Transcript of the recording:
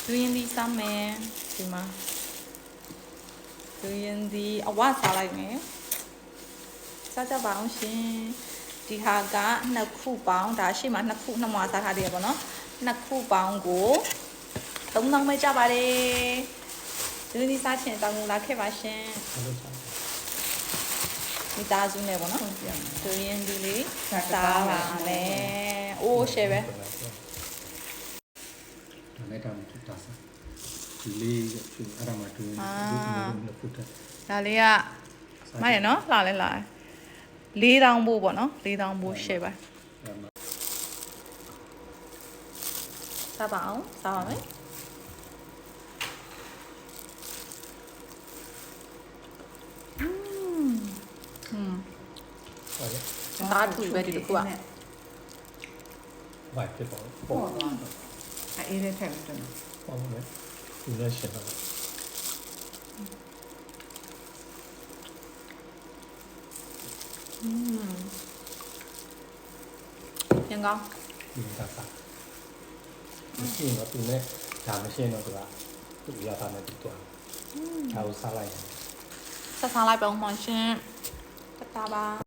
လူရင်းဒီစားမယ်ဒီမှာလူရင်းဒီအဝစားလိုက်မယ်စားကြပါအောင်ရှင်ဒီဟာက2ခုပေါင်းဒါရှိမှ2ခု2မွာစားထားတယ်ပေါ့နော်2ခုပေါင်းကို3000ပဲကြပါတယ်လူရင်းဒီစားချင်တောင်းလာခဲ့ပါရှင်မိသားစုနဲ့ပေါ့နော်လူရင်းဒီလေးစားပါမယ်အိုးရှယ်ပဲလည်းတောင်းထတာစားဒီလေးကျအဲ့ဒါမှတူလို့ဖုတ်တယ်ဒါလေးကမရနော်လာလဲလာ4000ဘို့ပေါ့နော်4000ဘို့ရှယ်ပါစားပါအောင်စားပါမယ်ဒါတူပဲဒီတစ်ခုอ่ะဘာဖြစ်ပေါ့ပေါ့တော့အေးလေးထည့်ပြီးတော့ပေါ့မယ်ဒီလက်ရှင်တော့ยังကောင်းဒီကစားမရှိတော့သူနဲ့ဒါမရှိတော့သူရတာနဲ့တူတော့ဒါကိုစားလိုက်ဆက်စားလိုက်ပါဦးမရှင်တတာပါ